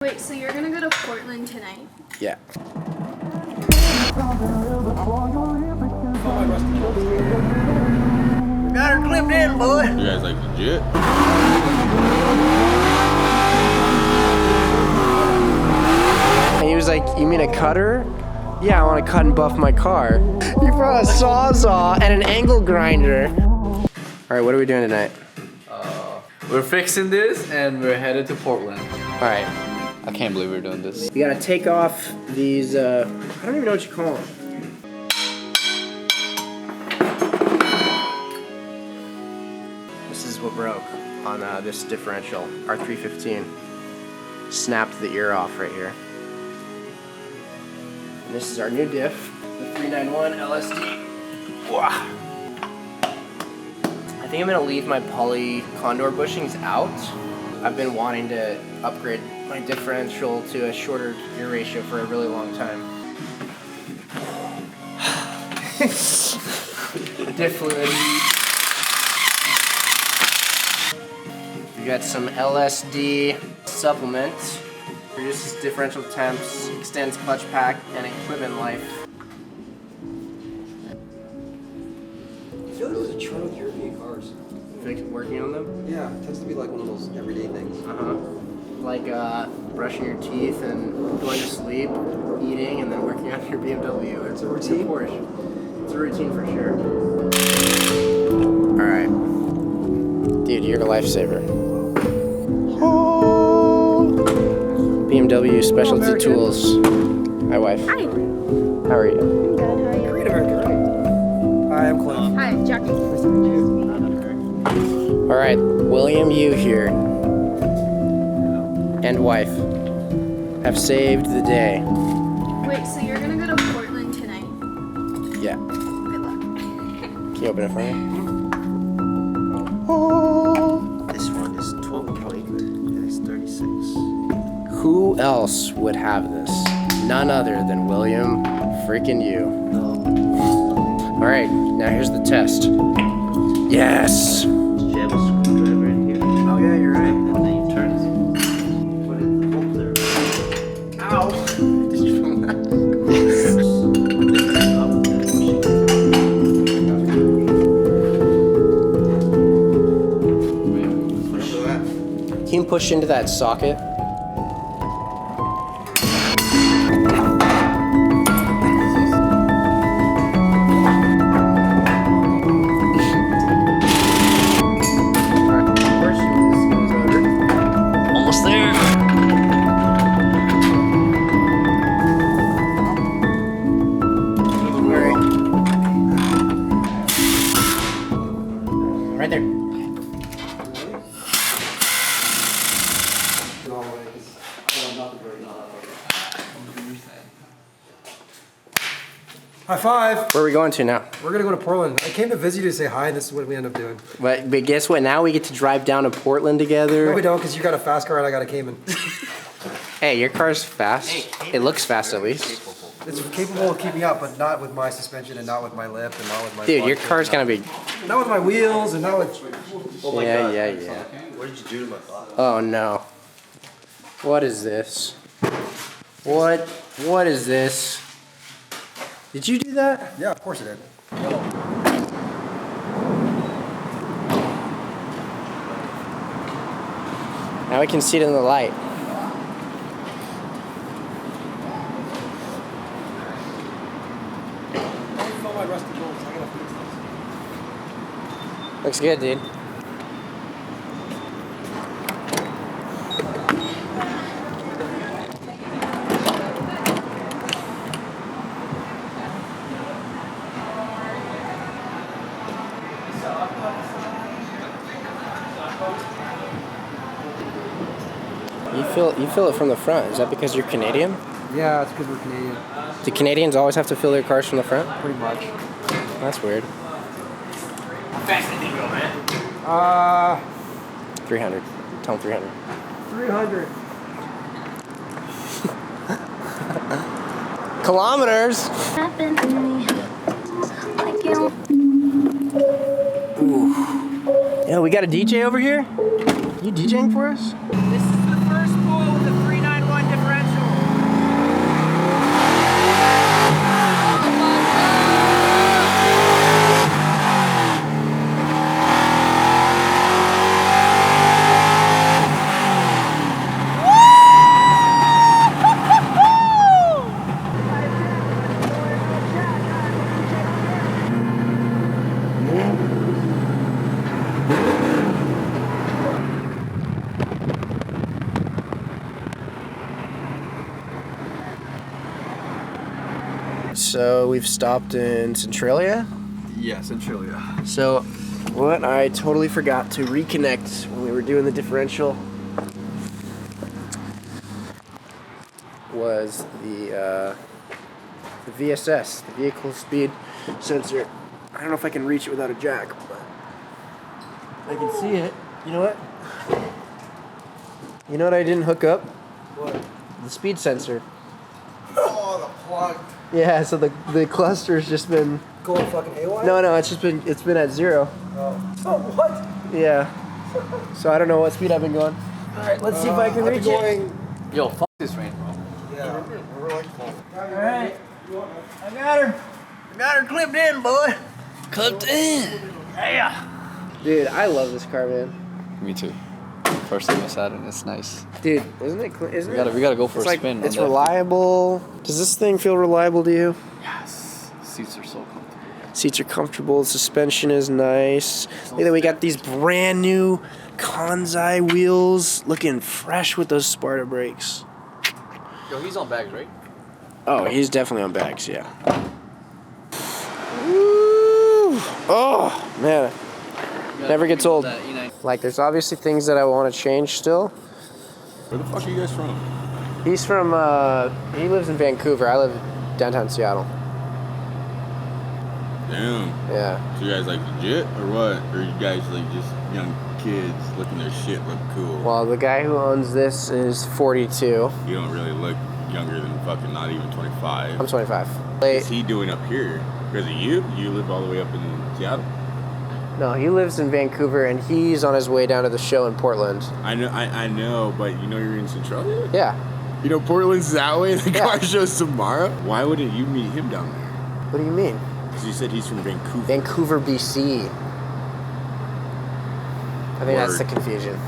Wait, so you're gonna go to Portland tonight? Yeah. Got her clipped in, boy. You guys like legit? And he was like, you mean a cutter? Yeah, I want to cut and buff my car. You brought a sawzall and an angle grinder. All right, what are we doing tonight? We're fixing this and we're headed to Portland. All right. I can't believe we're doing this. You gotta take off these, I don't even know what you call them. This is what broke on this differential, R315. Snapped the ear off right here. And this is our new diff, the 391 LSD. Wow. I think I'm gonna leave my poly condor bushings out. I've been wanting to upgrade my differential to a shorter gear ratio for a really long time. Diff fluid. We got some LSD supplement. Reduces differential temps, extends clutch pack and equipment life. I feel like there's a trend with European cars. Working on them? Yeah, it tends to be like one of those everyday things. Like brushing your teeth and going to sleep, eating, and then working on your BMW. It's a routine. Porsche. It's a routine for sure. All right, dude, you're a lifesaver. BMW Specialty Tools. Hi, wife. Hi. How are you? I'm good. How are you? Great American, right? Hi, I'm Cliff. Hi, Jackie. All right, William, you here, and wife, have saved the day. Wait, so you're gonna go to Portland tonight? Yeah. Good luck. Can you open it for me? This one is 12.8 and it's 36. Who else would have this? None other than William freaking you. All right, now here's the test. Yes. You have a screwdriver in here. Oh yeah, you're right. And then you turn it. Put it over there. Ow! Just from that. Can you push into that socket? Almost there. Right there. High five. Where are we going to now? We're gonna go to Portland. I came to visit you to say hi, and this is what we end up doing. But guess what? Now we get to drive down to Portland together. No, we don't, because you got a fast car and I got a Cayman. Hey, your car's fast. It looks fast at least. It's capable of keeping up, but not with my suspension and not with my lip and not with my. Dude, your clutch, car's and gonna be. not with my wheels and not with. Yeah. What did you do to my thought? Oh no. What is this? What is this? Did you do that? Yeah, of course it did. Now we can see it in the light. Looks good, dude. You fill it from the front. Is that because you're Canadian? Yeah, it's because we're Canadian. Do Canadians always have to fill their cars from the front? Pretty much. That's weird. How fast did you go, man? 300. Tell them 300. 300. Kilometers. Happened to me. Like you. Ooh. Yeah, we got a DJ over here. You DJing for us? This is the first pull with the 391 so we've stopped in Centralia. Yeah, Centralia. So, what I totally forgot to reconnect when we were doing the differential was the VSS, the vehicle speed sensor. I don't know if I can reach it without a jack, but I can see it. You know what? You know what I didn't hook up? What? The speed sensor. Oh, the plug. Yeah, so the cluster's just been... Going fucking haywire? No, it's been at 0. Oh, what? Yeah. So I don't know what speed I've been going. Alright, let's see if I can reach it. Yo, fuck this rain, bro. Yeah, we're like full. Alright. I got her. Got her clipped in, boy. Clipped in. Yeah. Dude, I love this car, man. Me too. First time I sat in, it's nice. Dude, isn't it? Isn't We gotta go for it's a like, spin. It's on that. reliable. Does this thing feel reliable to you? Yes. Seats are so comfortable. Seats are comfortable. The suspension is nice. Look at we got these brand new Kansai wheels, looking fresh with those Sparta brakes. Yo, he's on bags, right? Oh, he's definitely on bags. Yeah. Woo! Oh man, never gets old. Like, there's obviously things that I want to change still. Where the fuck are you guys from? He's from, he lives in Vancouver. I live downtown Seattle. Damn. Yeah. So you guys like legit or what? Or you guys like just young kids looking their shit look cool? Well, the guy who owns this is 42. You don't really look younger than fucking not even 25. I'm 25. What's he doing up here? Because of you? You live all the way up in Seattle. No, he lives in Vancouver, and he's on his way down to the show in Portland. I know, but you know you're in Centralia? Yeah. You know Portland's that way, the Yeah. car show's tomorrow? Why wouldn't you meet him down there? What do you mean? Because you said he's from Vancouver. Vancouver, BC. I think that's the Word. confusion.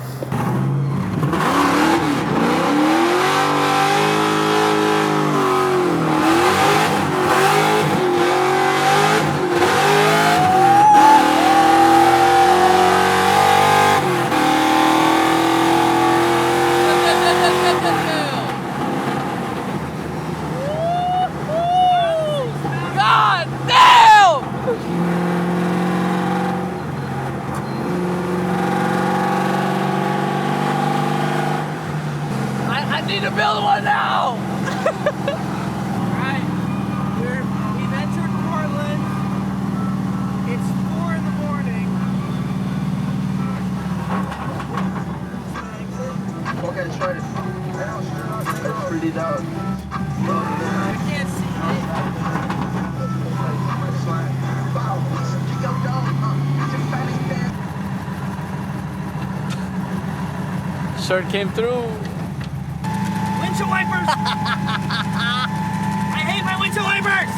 Shirt came through. Windshield wipers! I hate my windshield wipers!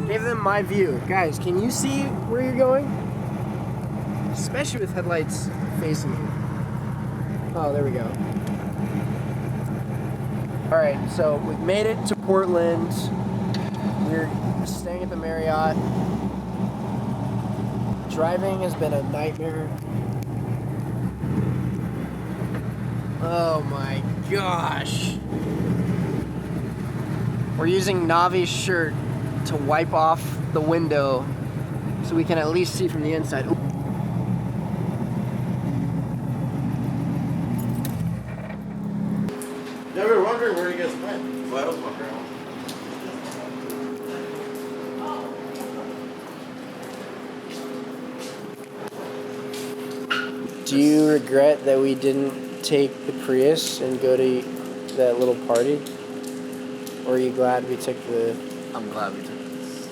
Give them my view. Guys, can you see where you're going? Especially with headlights facing you. Oh, there we go. Alright, so we've made it to Portland. We're staying at the Marriott. Driving has been a nightmare. Oh my gosh. We're using Navi's shirt to wipe off the window so we can at least see from the inside. Ooh. Yeah, we were wondering where you guys went. Well, that was my grandma. Do you regret that we didn't take the Prius and go to that little party? Or are you glad we took the... I'm glad we took this.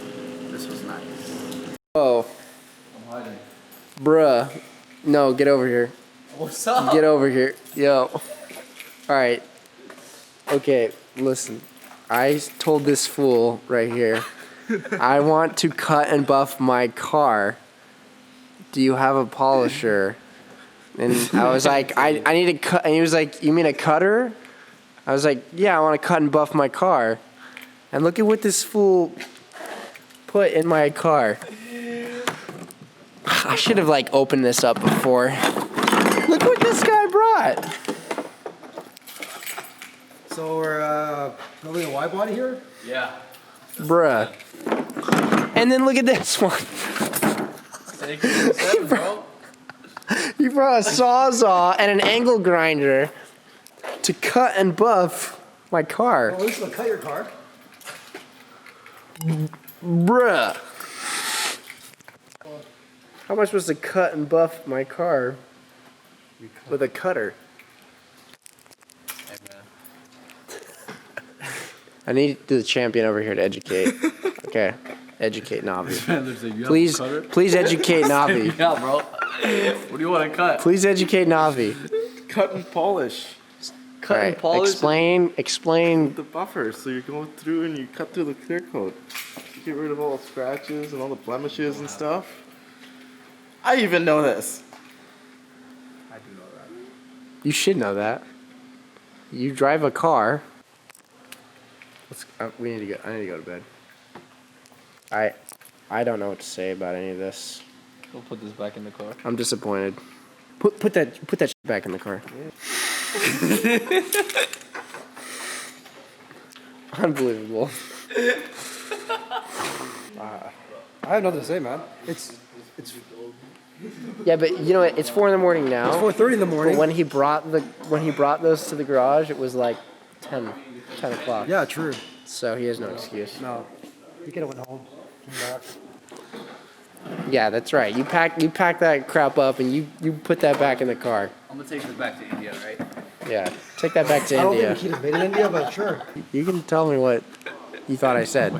This was nice. Oh. I'm hiding. Bruh. No, get over here. What's up? Get over here. Yo. Alright. Okay, listen. I told this fool right here, I want to cut and buff my car. Do you have a polisher? And I was like, I need a cut. And he was like, you mean a cutter? I was like, yeah, I want to cut and buff my car. And look at what this fool put in my car. I should have like opened this up before. Look what this guy brought. So we're building a wide body here? Yeah. Bruh. And then look at this one. Bro. You brought a sawzall and an angle grinder to cut and buff my car. Oh, this will cut your car. Bruh. How am I supposed to cut and buff my car with a cutter? Hey, man. I need the champion over here to educate. Okay, educate Navi. Man, there's a Please, please educate Navi. Yeah, bro. What do you want to cut? Please educate Navi. Cut and polish. Cut and Alright, polish. explain. The buffer, so you're going through and you cut through the clear coat. You get rid of all the scratches and all the blemishes and stuff. I even know this. You should know that. You drive a car. We need to go. I need to go to bed. I don't know what to say about any of this. We'll put this back in the car. I'm disappointed. Put that shit back in the car. Unbelievable. I have nothing to say, man. It's Yeah, but you know what? It's 4 a.m. now. 4:30 in the morning. But when he brought those to the garage, it was like 10 o'clock. Yeah, true. So he has no excuse. No, you could have went home. Came back. Yeah, that's right. You pack that crap up and you put that back in the car. I'm gonna take this back to India, right? Yeah, take that back to I don't India. think the kid is made in India, but sure. You can tell me what you thought I said.